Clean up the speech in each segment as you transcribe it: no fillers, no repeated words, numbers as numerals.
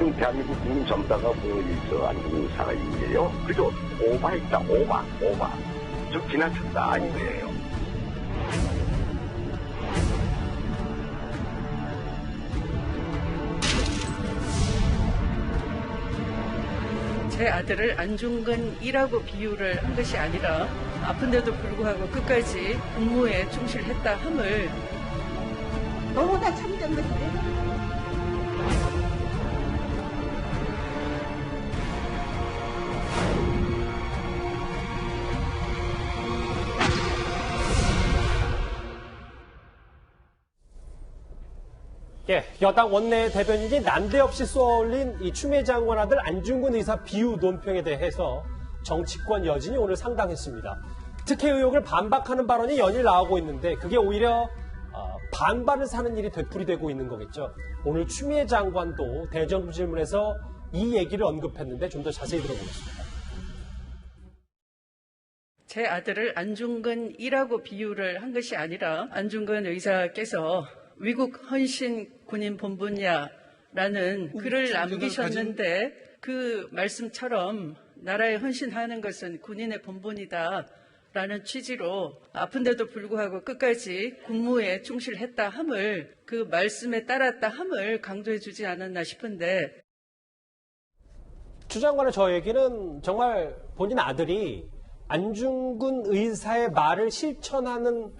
지금 대한민국 국민 전사가 뭐죠? 안중근 의사가 이게요. 그죠? 오바했다, 오바. 좀 지나쳤다, 이거예요. 제 아들을 안중근이라고 비유를 한 것이 아니라 아픈데도 불구하고 끝까지 국무에 충실했다 함을 너무나 참된 것이에요. 예, 여당 원내 대변인이 난데없이 쏘아올린 이 추미애 장관 아들 안중근 의사 비유 논평에 대해서 정치권 여진이 오늘 상당했습니다. 특혜 의혹을 반박하는 발언이 연일 나오고 있는데 그게 오히려 반발을 사는 일이 되풀이되고 있는 거겠죠. 오늘 추미애 장관도 대정부 질문에서 이 얘기를 언급했는데 좀 더 자세히 들어보겠습니다. 제 아들을 안중근이라고 비유를 한 것이 아니라 안중근 의사께서 위국 헌신 군인 본분이야라는 글을 남기셨는데 그 말씀처럼 나라에 헌신하는 것은 군인의 본분이다라는 취지로 아픈데도 불구하고 끝까지 군무에 충실했다 함을 그 말씀에 따랐다 함을 강조해 주지 않았나 싶은데 추 장관의 저 얘기는 정말 본인 아들이 안중근 의사의 말을 실천하는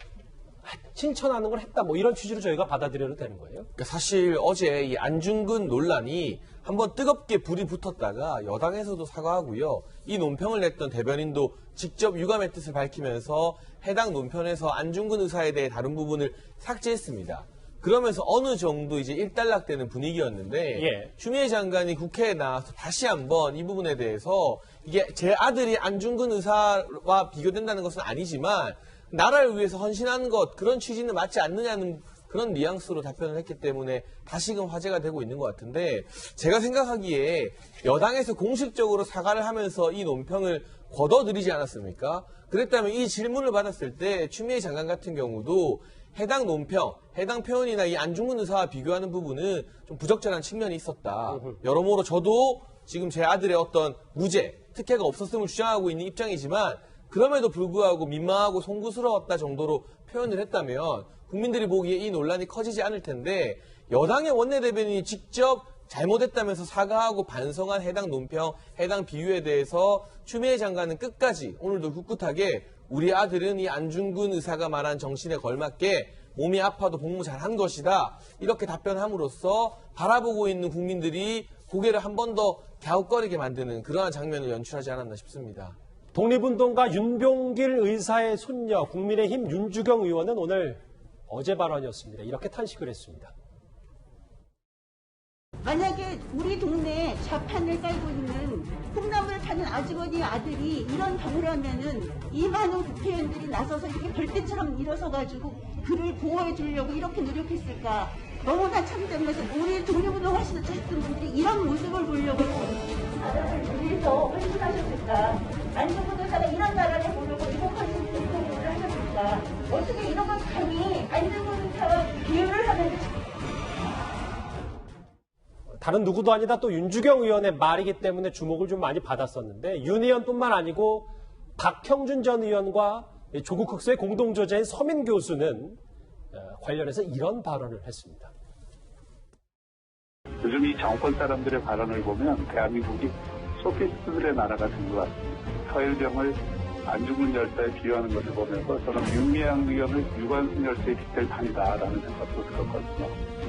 걸 했다, 뭐 이런 취지로 저희가 받아들여도 되는 거예요? 그러니까 사실 어제 이 안중근 논란이 한번 뜨겁게 불이 붙었다가 여당에서도 사과하고요. 이 논평을 냈던 대변인도 직접 유감의 뜻을 밝히면서 해당 논평에서 안중근 의사에 대해 다룬 부분을 삭제했습니다. 그러면서 어느 정도 이제 일단락되는 분위기였는데 예. 추미애 장관이 국회에 나와서 다시 한번 이 부분에 대해서 이게 제 아들이 안중근 의사와 비교된다는 것은 아니지만 나라를 위해서 헌신하는 것 그런 취지는 맞지 않느냐는 그런 뉘앙스로 답변을 했기 때문에 다시금 화제가 되고 있는 것 같은데 제가 생각하기에 여당에서 공식적으로 사과를 하면서 이 논평을 걷어들이지 않았습니까? 그랬다면 이 질문을 받았을 때 추미애 장관 같은 경우도 해당 논평, 해당 표현이나 이 안중근 의사와 비교하는 부분은 좀 부적절한 측면이 있었다. 여러모로 저도 지금 제 아들의 어떤 무죄, 특혜가 없었음을 주장하고 있는 입장이지만 그럼에도 불구하고 민망하고 송구스러웠다 정도로 표현을 했다면 국민들이 보기에 이 논란이 커지지 않을 텐데 여당의 원내대변인이 직접 잘못했다면서 사과하고 반성한 해당 논평, 해당 비유에 대해서 추미애 장관은 끝까지 오늘도 꿋꿋하게 우리 아들은 이 안중근 의사가 말한 정신에 걸맞게 몸이 아파도 복무 잘한 것이다. 이렇게 답변함으로써 바라보고 있는 국민들이 고개를 한 번 더 갸웃거리게 만드는 그러한 장면을 연출하지 않았나 싶습니다. 독립운동가 윤병길 의사의 손녀 국민의힘 윤주경 의원은 오늘 어제 발언이었습니다. 이렇게 탄식을 했습니다. 만약에 우리 동네에 좌판을 깔고 있는 콩나물 파는 아주머니 아들이 이런 경우라면은 이 많은 국회의원들이 나서서 이렇게 벌떼처럼 일어서가지고 그를 보호해 주려고 이렇게 노력했을까? 너무나 참된 것은 우리 독립운동 하시는 분들이 이런 모습을 보려고 나라를 위해서 헌신하셨을까? 안중근 의사가 이런 나라를 보려고 이런 헌신을 하셨을까? 어떻게 이런 걸 감히 안중근 의사와 비유를 하는지 다른 누구도 아니다 또 윤주경 의원의 말이기 때문에 주목을 좀 많이 받았었는데 윤 의원뿐만 아니고 박형준 전 의원과 조국 흑수의 공동저자인 서민 교수는 관련해서 이런 발언을 했습니다. 요즘 이 정권 사람들의 발언을 보면 대한민국이 소피스트들의 나라가 된 것 같습니다. 서일병을 안중근 열사에 비유하는 것을 보면서 저는 윤미향 의원을 유관순 열사에 빗댈 판이다라는 생각도 들었거든요.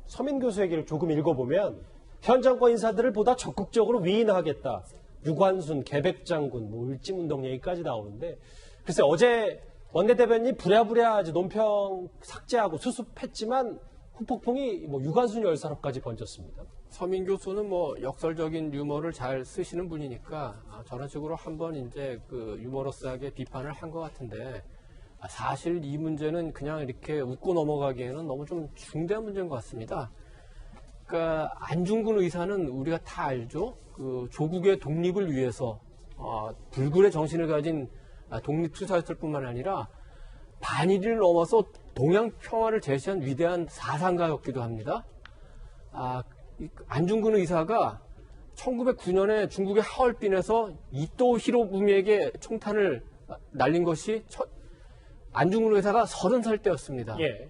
서민 교수 얘기를 조금 읽어보면 현 정권 인사들을 보다 적극적으로 위인하겠다. 유관순, 계백장군, 울진운동 얘기까지 나오는데 글쎄 어제 원내대변인이 부랴부랴 논평 삭제하고 수습했지만 후폭풍이 유관순 열사로까지 번졌습니다. 서민 교수는 역설적인 유머를 잘 쓰시는 분이니까 저런 식으로 한번 이제 그 유머러스하게 비판을 한 것 같은데 사실 이 문제는 그냥 이렇게 웃고 넘어가기에는 너무 좀 중대한 문제인 것 같습니다. 그러니까 안중근 의사는 우리가 다 알죠. 그 조국의 독립을 위해서 불굴의 정신을 가진 독립투사였을 뿐만 아니라 반일을 넘어서 동양 평화를 제시한 위대한 사상가였기도 합니다. 안중근 의사가 1909년에 중국의 하얼빈에서 이토 히로부미에게 총탄을 날린 것이 안중근 의사가 30살 때였습니다. 예.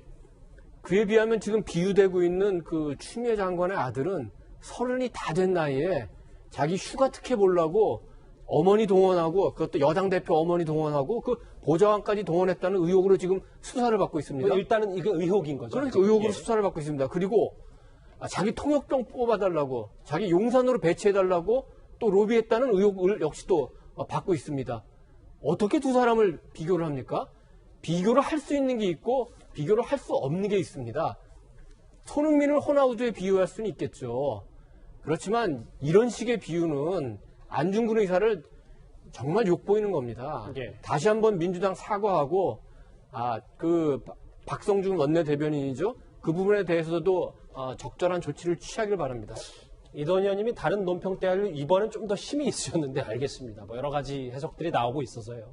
그에 비하면 지금 비유되고 있는 그 추미애 장관의 아들은 30이 다 된 나이에 자기 휴가 특혜 보려고 어머니 동원하고 그것도 여당 대표 어머니 동원하고 그 보좌관까지 동원했다는 의혹으로 지금 수사를 받고 있습니다. 일단은 이게 의혹인 거죠. 그러니까 의혹으로 예. 수사를 받고 있습니다. 그리고 자기 통역병 뽑아달라고 자기 용산으로 배치해달라고 또 로비했다는 의혹을 역시 또 받고 있습니다. 어떻게 두 사람을 비교를 합니까? 비교를 할 수 있는 게 있고 비교를 할 수 없는 게 있습니다. 손흥민을 호나우두에 비유할 수는 있겠죠. 그렇지만 이런 식의 비유는 안중근 의사를 정말 욕보이는 겁니다. 예. 다시 한번 민주당 사과하고 박성중 원내대변인이죠. 그 부분에 대해서도 적절한 조치를 취하길 바랍니다. 이던 의원님이 다른 논평대회를 이번엔 좀 더 힘이 있으셨는데 알겠습니다. 뭐 여러 가지 해석들이 나오고 있어서요.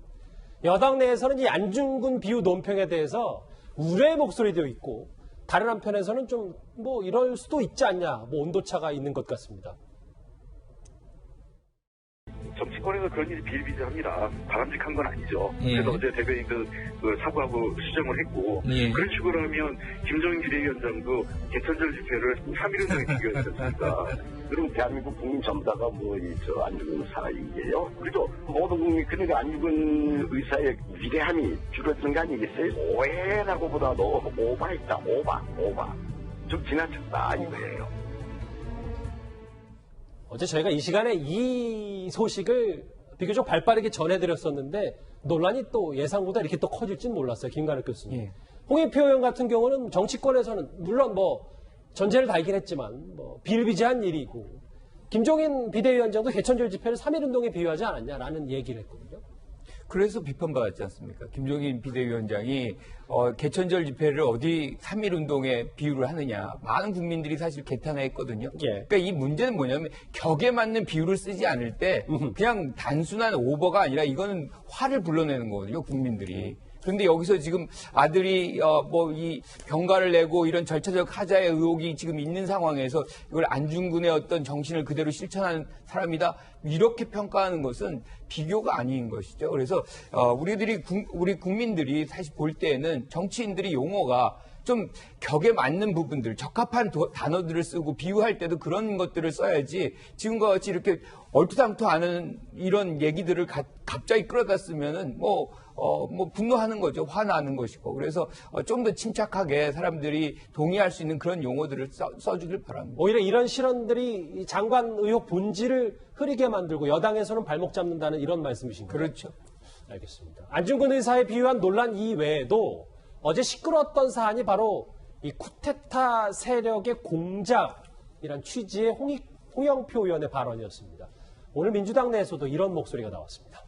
여당 내에서는 이 안중근 비유 논평에 대해서 우려의 목소리도 있고 다른 한편에서는 좀 뭐 이럴 수도 있지 않냐, 뭐 온도차가 있는 것 같습니다. 정치권에서 그런 일이 비일비재합니다. 바람직한 건 아니죠. 예. 그래서 어제 대변인도 사과하고 수정을 했고 예. 그런 식으로 하면 김정인 비대위원장도 개천절 집회를 3.1운동에 비교했지 않습니까? 그럼 대한민국 국민 전부 다가 안중근 의사이게요. 그래도 모든 국민 그러니까 안중근 의사의 위대함이 줄어드는 거 아니겠어요? 오해라고보다도 오바했다. 오바. 좀 지나쳤다 이거예요. 어제 저희가 이 시간에 이 소식을 비교적 발빠르게 전해드렸었는데 논란이 또 예상보다 이렇게 또 커질지는 몰랐어요. 김관욱 교수님. 예. 홍익표 의원 같은 경우는 정치권에서는 물론 뭐 전제를 달긴 했지만 뭐 비일비재한 일이고 김종인 비대위원장도 개천절 집회를 3.1운동에 비유하지 않았냐라는 얘기를 했거든요. 그래서 비판받았지 않습니까? 김종인 비대위원장이 개천절 집회를 어디 3.1운동에 비유를 하느냐. 많은 국민들이 사실 개탄했거든요. 예. 그러니까 이 문제는 뭐냐면 격에 맞는 비유를 쓰지 않을 때 그냥 단순한 오버가 아니라 이거는 화를 불러내는 거거든요. 국민들이. 그런데 여기서 지금 아들이 이 병가를 내고 이런 절차적 하자의 의혹이 지금 있는 상황에서 이걸 안중근의 어떤 정신을 그대로 실천하는 사람이다 이렇게 평가하는 것은 비교가 아닌 것이죠. 그래서 우리 국민들이 사실 볼 때에는 정치인들이 용어가 좀 격에 맞는 부분들, 적합한 단어들을 쓰고 비유할 때도 그런 것들을 써야지 지금과 같이 이렇게 얼토당토하는 이런 얘기들을 갑자기 끌어다 쓰면은 분노하는 거죠. 화나는 것이고. 그래서 좀 더 침착하게 사람들이 동의할 수 있는 그런 용어들을 써주길 바랍니다. 오히려 이런 실언들이 장관 의혹 본질을 흐리게 만들고 여당에서는 발목 잡는다는 이런 말씀이신가요? 그렇죠. 알겠습니다. 안중근 의사에 비유한 논란 이외에도 어제 시끄러웠던 사안이 바로 이 쿠데타 세력의 공작이란 취지의 홍영표 의원의 발언이었습니다. 오늘 민주당 내에서도 이런 목소리가 나왔습니다.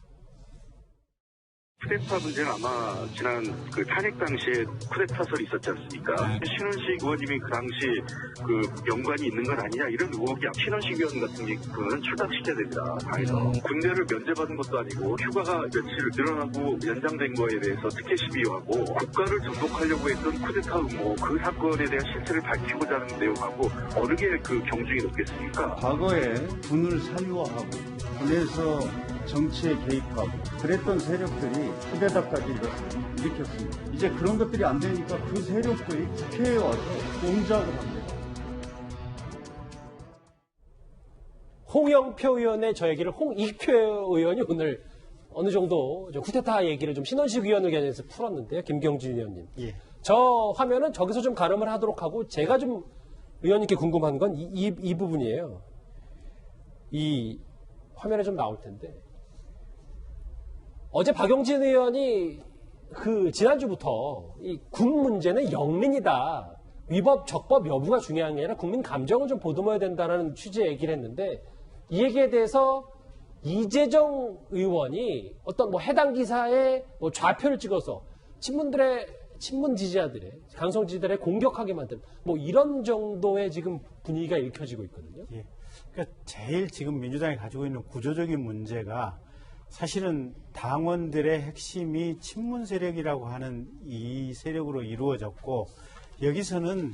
쿠데타 문제는 아마 지난 그 탄핵 당시에 쿠데타설이 있었지 않습니까? 신원식 의원님이 그 당시 그 연관이 있는 건 아니냐 이런 의혹이 신원식 의원 같은 경우는 출당시켜야 됩니다. 당에서 군대를 면제받은 것도 아니고 휴가가 며칠 늘어나고 연장된 거에 대해서 특혜 시비하고 국가를 전복하려고 했던 쿠데타 음모 그 사건에 대한 실체를 밝히고자 하는 내용하고 어느 게 그 경중이 높겠습니까? 과거에 군을 사유화하고 군에서 정치에 개입하고 그랬던 세력들이 쿠데타까지 일으켰습니다. 이제 그런 것들이 안 되니까 그 세력들이 국회에 와서 공작을 합니다. 홍영표 의원의 저 얘기를 홍익표 의원이 오늘 어느 정도 쿠데타 얘기를 좀 신원식 의원 의견에서 풀었는데요. 김경진 의원님. 예. 저 화면은 저기서 좀 가름을 하도록 하고 제가 좀 의원님께 궁금한 건 이 부분이에요. 이 화면에 좀 나올 텐데 어제 박용진 의원이 지난주부터 이 군 문제는 영린이다. 위법, 적법 여부가 중요한 게 아니라 국민 감정을 좀 보듬어야 된다는 취지의 얘기를 했는데 이 얘기에 대해서 이재정 의원이 어떤 해당 기사에 좌표를 찍어서 친문 지지자들의, 강성 지지자들의 공격하게 만든 이런 정도의 지금 분위기가 읽혀지고 있거든요. 예. 그러니까 제일 지금 민주당이 가지고 있는 구조적인 문제가 사실은 당원들의 핵심이 친문 세력이라고 하는 이 세력으로 이루어졌고 여기서는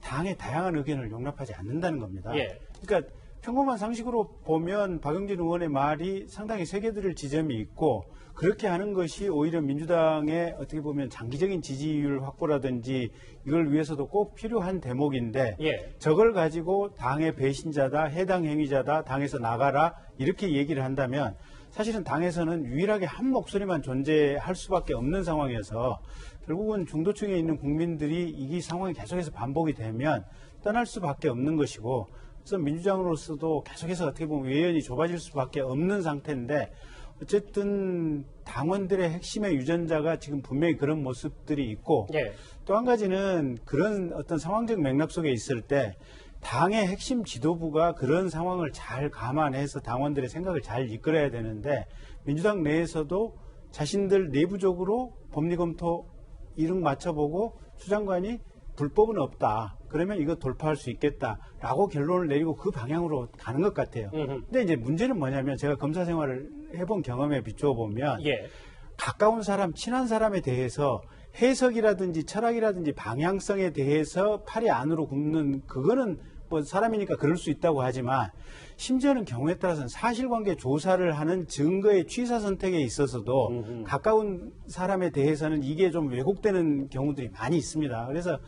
당의 다양한 의견을 용납하지 않는다는 겁니다. 예. 그러니까 평범한 상식으로 보면 박용진 의원의 말이 상당히 새겨들을 지점이 있고 그렇게 하는 것이 오히려 민주당의 어떻게 보면 장기적인 지지율 확보라든지 이걸 위해서도 꼭 필요한 대목인데 예. 저걸 가지고 당의 배신자다, 해당 행위자다, 당에서 나가라 이렇게 얘기를 한다면 사실은 당에서는 유일하게 한 목소리만 존재할 수밖에 없는 상황이어서 결국은 중도층에 있는 국민들이 이 상황이 계속해서 반복이 되면 떠날 수밖에 없는 것이고 그래서 민주당으로서도 계속해서 어떻게 보면 외연이 좁아질 수밖에 없는 상태인데 어쨌든 당원들의 핵심의 유전자가 지금 분명히 그런 모습들이 있고 예. 또 한 가지는 그런 어떤 상황적 맥락 속에 있을 때 당의 핵심 지도부가 그런 상황을 잘 감안해서 당원들의 생각을 잘 이끌어야 되는데 민주당 내에서도 자신들 내부적으로 법리검토 이름 맞춰보고 추 장관이 불법은 없다. 그러면 이거 돌파할 수 있겠다라고 결론을 내리고 그 방향으로 가는 것 같아요. 근데 이제 문제는 뭐냐면 제가 검사 생활을 해본 경험에 비추어 보면 예. 가까운 사람, 친한 사람에 대해서 해석이라든지 철학이라든지 방향성에 대해서 팔이 안으로 굽는 그거는 뭐 사람이니까 그럴 수 있다고 하지만 심지어는 경우에 따라서는 사실관계 조사를 하는 증거의 취사 선택에 있어서도 가까운 사람에 대해서는 이게 좀 왜곡되는 경우들이 많이 있습니다. 그래서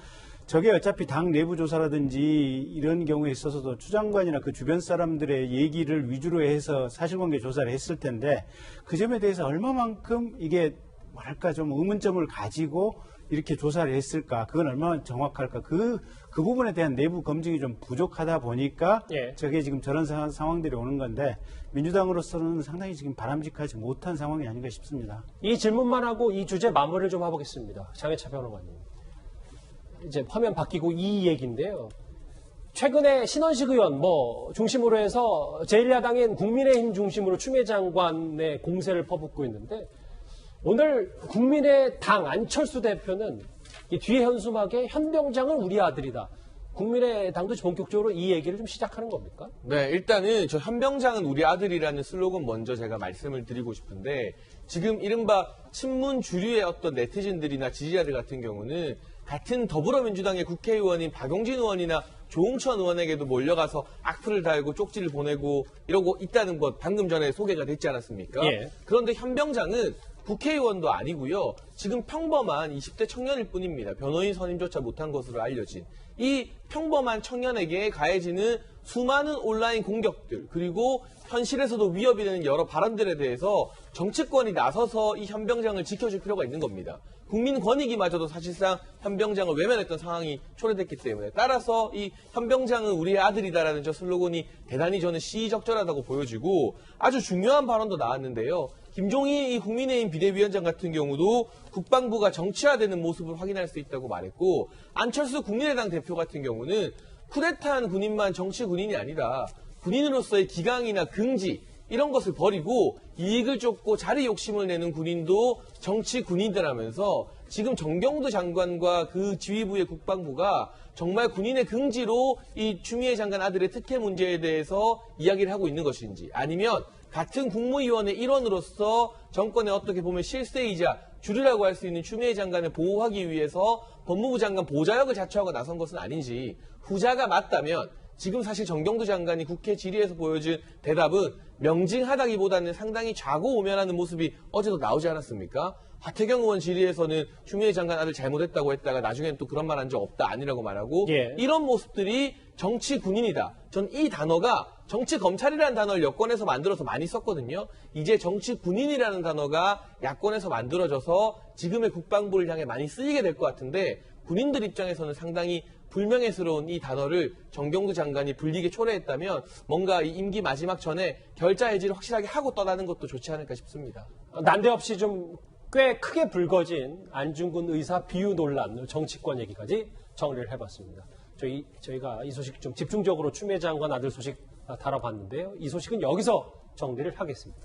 저게 어차피 당 내부 조사라든지 이런 경우에 있어서도 추 장관이나 그 주변 사람들의 얘기를 위주로 해서 사실관계 조사를 했을 텐데 그 점에 대해서 얼마만큼 이게 뭐랄까 좀 의문점을 가지고 이렇게 조사를 했을까? 그건 얼마나 정확할까? 그 부분에 대한 내부 검증이 좀 부족하다 보니까 예. 저게 지금 저런 상황들이 오는 건데 민주당으로서는 상당히 지금 바람직하지 못한 상황이 아닌가 싶습니다. 이 질문만 하고 이 주제 마무리를 좀 해보겠습니다. 장해찬 변호사님. 이제 화면 바뀌고 이 얘기인데요. 최근에 신원식 의원 중심으로 해서 제1야당인 국민의힘 중심으로 추미애 장관의 공세를 퍼붓고 있는데 오늘 국민의당 안철수 대표는 이 뒤에 현수막에 현병장은 우리 아들이다. 국민의당도 본격적으로 이 얘기를 좀 시작하는 겁니까? 네, 일단은 저 현병장은 우리 아들이라는 슬로건 먼저 제가 말씀을 드리고 싶은데 지금 이른바 친문 주류의 어떤 네티즌들이나 지지자들 같은 경우는 같은 더불어민주당의 국회의원인 박용진 의원이나 조응천 의원에게도 몰려가서 악플을 달고 쪽지를 보내고 이러고 있다는 것 방금 전에 소개가 됐지 않았습니까? 예. 그런데 현병장은 국회의원도 아니고요. 지금 평범한 20대 청년일 뿐입니다. 변호인 선임조차 못한 것으로 알려진. 이 평범한 청년에게 가해지는 수많은 온라인 공격들 그리고 현실에서도 위협이 되는 여러 발언들에 대해서 정치권이 나서서 이 현병장을 지켜줄 필요가 있는 겁니다. 국민권익위마저도 사실상 현병장을 외면했던 상황이 초래됐기 때문에 따라서 이 현병장은 우리의 아들이다라는 저 슬로건이 대단히 저는 시의적절하다고 보여지고 아주 중요한 발언도 나왔는데요. 김종희 이 국민의힘 비대위원장 같은 경우도 국방부가 정치화되는 모습을 확인할 수 있다고 말했고 안철수 국민의당 대표 같은 경우는 쿠데타한 군인만 정치 군인이 아니다. 군인으로서의 기강이나 긍지 이런 것을 버리고 이익을 쫓고 자리 욕심을 내는 군인도 정치 군인들하면서 지금 정경도 장관과 그 지휘부의 국방부가 정말 군인의 긍지로 이 추미애 장관 아들의 특혜 문제에 대해서 이야기를 하고 있는 것인지 아니면 같은 국무위원의 일원으로서 정권의 어떻게 보면 실세이자 주류라고 할 수 있는 추미애 장관을 보호하기 위해서 법무부 장관 보좌역을 자처하고 나선 것은 아닌지 후자가 맞다면 지금 사실 정경도 장관이 국회 질의에서 보여준 대답은 명징하다기보다는 상당히 좌고우면하는 모습이 어제도 나오지 않았습니까? 하태경 의원 질의에서는 추미애 장관 아들 잘못했다고 했다가 나중엔 또 그런 말 한 적 없다 아니라고 말하고 예. 이런 모습들이 정치 군인이다. 전 이 단어가 정치 검찰이라는 단어를 여권에서 만들어서 많이 썼거든요. 이제 정치 군인이라는 단어가 야권에서 만들어져서 지금의 국방부를 향해 많이 쓰이게 될 것 같은데 군인들 입장에서는 상당히 불명예스러운 이 단어를 정경도 장관이 불리게 초래했다면 뭔가 이 임기 마지막 전에 결자 해지를 확실하게 하고 떠나는 것도 좋지 않을까 싶습니다. 난데없이 좀 꽤 크게 불거진 안중근 의사 비유 논란, 정치권 얘기까지 정리를 해봤습니다. 저희가 이 소식 좀 집중적으로 추미애 장관 아들 소식 다뤄봤는데요. 이 소식은 여기서 정리를 하겠습니다.